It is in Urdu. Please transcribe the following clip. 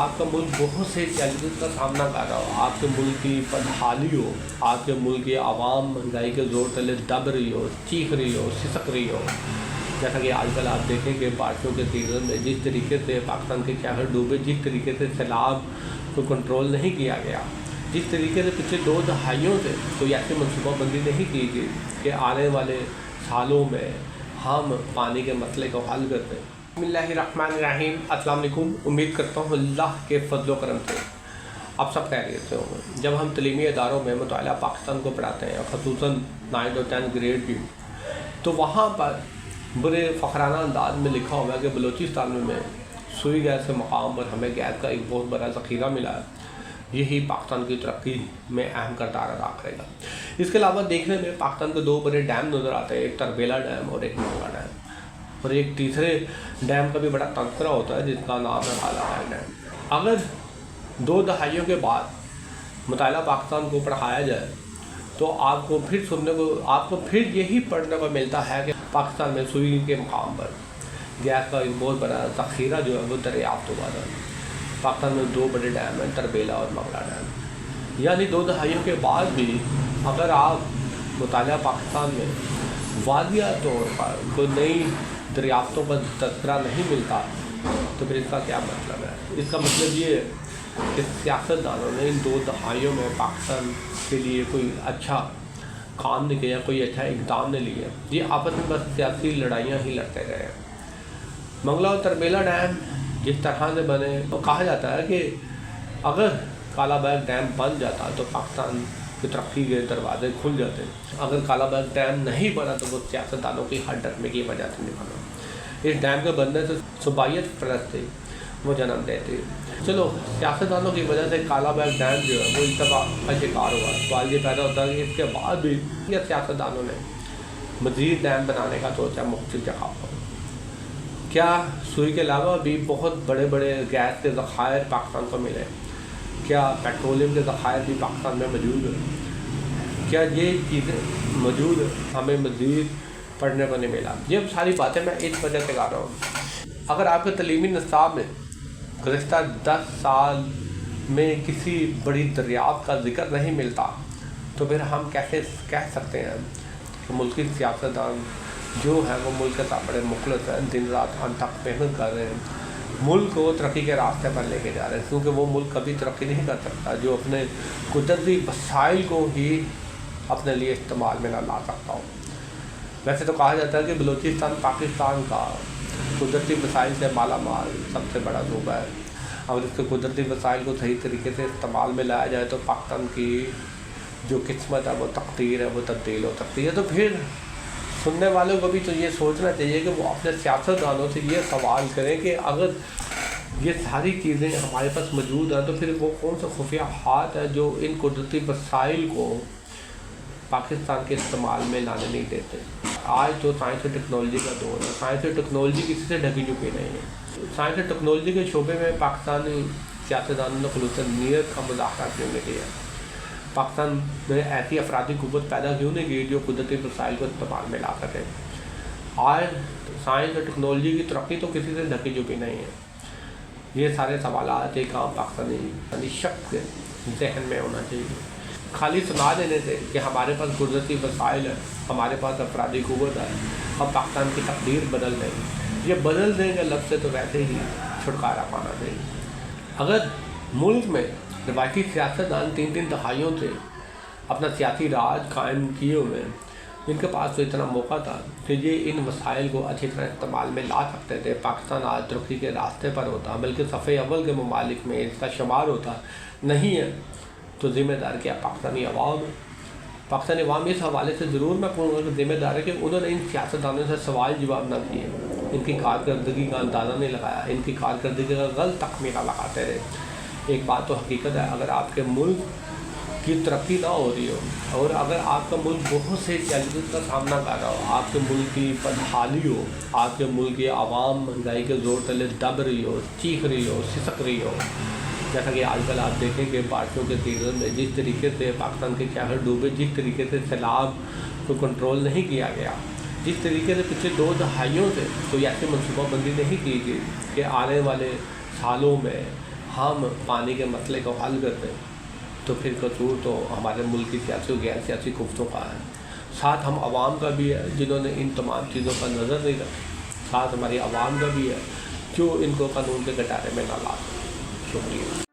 آپ کا ملک بہت سے چیلنجز کا سامنا کر رہا ہو، آپ کے ملک کی بدحالی ہو، آپ کے ملک کی عوام مہنگائی کے زور تلے دب رہی ہو، چیخ رہی ہو، سسک رہی ہو، جیسا کہ آج کل آپ دیکھیں کہ بارشوں کے سیزن میں جس طریقے سے پاکستان کے شہر ڈوبے، جس طریقے سے سیلاب کو کنٹرول نہیں کیا گیا، جس طریقے سے پچھلے 2 دہائیوں سے کوئی ایسی منصوبہ بندی نہیں کی گئی کہ آنے والے سالوں میں ہم پانی کے مسئلے کو حل کرتے ہیں۔ بسم اللہ الرحمن الرحیم۔ السلام علیکم۔ امید کرتا ہوں اللہ کے فضل و کرم سے آپ سب خیریت سے ہوں گے۔ جب ہم تعلیمی اداروں میں مطالعہ پاکستان کو پڑھاتے ہیں، خصوصاً 9 اور 10 گریڈ کی، تو وہاں پر بڑے فخرانہ انداز میں لکھا ہوا ہے کہ بلوچستان میں سوئی گیس کے مقام پر ہمیں گیس کا ایک بہت بڑا ذخیرہ ملا ہے، یہی پاکستان کی ترقی میں اہم کردار ادا کرے گا۔ اس کے علاوہ دیکھنے میں پاکستان کے 2 بڑے ڈیم نظر آتے ہیں، ایک تربیلا ڈیم اور ایک منگلا ڈیم، اور ایک تیسرے ڈیم کا بھی بڑا تذکرہ ہوتا ہے جس کا نام ہے حالا ڈیم۔ اگر 2 دہائیوں کے بعد مطالعہ پاکستان کو پڑھایا جائے تو آپ کو پھر یہی پڑھنے کو ملتا ہے کہ پاکستان میں سوئی کے مقام پر گیس کا ایک بہت بڑا ذخیرہ جو ہے وہ دریافت ہوا ہے۔ پاکستان میں 2 بڑے ڈیم ہیں، تربیلا اور منگلا ڈیم۔ یعنی 2 دہائیوں کے بعد بھی اگر آپ مطالعہ پاکستان میں واضح طور پر کوئی نئی دریافتوں کا تذکرہ نہیں ملتا تو پھر اس کا کیا مطلب ہے؟ اس کا مطلب یہ ہے کہ سیاستدانوں نے ان 2 دہائیوں میں پاکستان کے لیے کوئی اچھا کام نہیں کیا، کوئی اچھا اقدام نہیں لیا، یہ آپس میں بس سیاسی لڑائیاں ہی لڑتے رہے ہیں۔ منگلا اور تربیلا ڈیم جس طرح سے بنے تو کہا جاتا ہے کہ اگر کالا بیگ ڈیم بن جاتا تو پاکستان کی ترقی کے دروازے کھل جاتے، اگر کالا بیگ ڈیم نہیں بنا تو وہ سیاستدانوں کی ہر ڈرنے کی وجہ سے نہیں بنا۔ اس ڈیم کے بننے سے صوبائیت پرست تھی وہ جنم دیتی۔ چلو سیاستدانوں کی وجہ سے کالا بیگ ڈیم جو ہے وہ التباہ کا شکار ہوا۔ سوال یہ پیدا ہوتا ہے کہ اس کے بعد بھی سیاستدانوں نے مزید ڈیم بنانے کا سوچا مختلف جگہ پر۔ کیا سوئی کے علاوہ بھی بہت بڑے بڑے گیس کے ذخائر پاکستان کو ملے؟ کیا پیٹرولیم کے ذخائر بھی پاکستان میں موجود ہیں؟ کیا یہ چیزیں موجود ہیں؟ ہمیں مزید پڑھنے کو نہیں ملا۔ یہ ساری باتیں میں اس وجہ سے کہہ رہا ہوں، اگر آپ کے تعلیمی نصاب میں گزشتہ 10 سال میں کسی بڑی دریافت کا ذکر نہیں ملتا تو پھر ہم کیسے کہہ سکتے ہیں کہ ملکی سیاستدان جو ہے وہ ملک کے ساتھ بڑے مخلص ہیں، دن رات انتھک محنت کر رہے ہیں، ملک کو ترقی کے راستے پر لے کے جا رہے ہیں، کیونکہ وہ ملک کبھی ترقی نہیں کر سکتا جو اپنے قدرتی وسائل کو ہی اپنے لیے استعمال میں نہ لا سکتا ہو۔ ویسے تو کہا جاتا ہے کہ بلوچستان پاکستان کا قدرتی وسائل سے مالا مال سب سے بڑا صوبہ ہے۔ اگر اس کے قدرتی وسائل کو صحیح طریقے سے استعمال میں لایا جائے تو پاکستان کی جو قسمت ہے وہ تقدیر ہے وہ تبدیل ہو سکتی ہے۔ تو پھر سننے والوں کو بھی تو یہ سوچنا چاہیے کہ وہ اپنے سیاستدانوں سے یہ سوال کریں کہ اگر یہ ساری چیزیں ہمارے پاس موجود ہیں تو پھر وہ کون سے خفیہ ہاتھ ہیں جو ان قدرتی وسائل کو پاکستان کے استعمال میں لانے نہیں دیتے۔ آج تو سائنس اور ٹیکنالوجی کا دور ہے، سائنس اور ٹیکنالوجی کسی سے ڈھکی چکی نہیں ہے۔ سائنس اور ٹیکنالوجی کے شعبے میں پاکستانی سیاستدانوں نے خلوص نیت کا مظاہرہ کیوں نہیں کیا؟ پاکستان میں ایسی افرادی قوت پیدا کیوں نہیں کی جو قدرتی وسائل کو استعمال میں لا سکے؟ آج سائنس اور ٹیکنالوجی کی ترقی تو کسی سے ڈھکی چکی نہیں ہے۔ یہ سارے سوالات ایک عام پاکستانی شخص کے ذہن میں ہونا چاہیے۔ خالی سنا دینے سے کہ ہمارے پاس قدرتی وسائل ہے، ہمارے پاس افرادی قوت ہے، ہم پاکستان کی تقدیر بدل دیں گے، یہ بدل دیں گے لفظ سے تو ویسے ہی چھٹکارا پانا چاہیے۔ اگر ملک میں روایتی سیاستدان 3 دہائیوں سے اپنا سیاسی راج قائم کیے ہوئے، ان کے پاس تو اتنا موقع تھا کہ یہ ان وسائل کو اچھی طرح استعمال میں لا سکتے تھے، پاکستان آج ترقی کے راستے پر ہوتا، بلکہ صفحے اول کے ممالک میں اس کا شمار ہوتا۔ نہیں ہے تو ذمہ دار کیا پاکستانی عوام ہے؟ پاکستانی عوام اس حوالے سے ضرور میں کہوں گا کہ ذمہ دار ہے کہ انہوں نے ان سیاستدانوں سے سوال جواب نہ کیے، ان کی کارکردگی کا اندازہ نہیں لگایا، ان کی کارکردگی کا غلط تخمینہ لگاتے رہے۔ ایک بات تو حقیقت ہے، اگر آپ کے ملک کی ترقی نہ ہو رہی ہو اور اگر آپ کا ملک بہت سے چیلنجز کا سامنا کر رہا ہو، آپ کے ملک کی بدحالی ہو، آپ کے ملک کی عوام مہنگائی کے زور تلے دب رہی ہو، چیخ رہی ہو، سسک رہی ہو، جیسا کہ آج کل آپ دیکھیں کہ بارشوں کے سیزن میں جس طریقے سے پاکستان کے شہر ڈوبے، جس طریقے سے سیلاب کو کنٹرول نہیں کیا گیا، جس طریقے سے پچھلے 2 دہائیوں سے کوئی ایسی منصوبہ بندی نہیں کی گئی کہ آنے والے سالوں میں ہم پانی کے مسئلے کو حل کر دیں تو پھر قصور تو ہمارے ملک کی سیاسی و غیر سیاسی قوتوں کا ہے، ساتھ ہم عوام کا بھی ہے جنہوں نے ان تمام چیزوں پر نظر نہیں رکھی، ساتھ ہماری عوام کا بھی ہے جو ان کو قانون کے گٹارے میں نہ لا سکے۔ شکریہ۔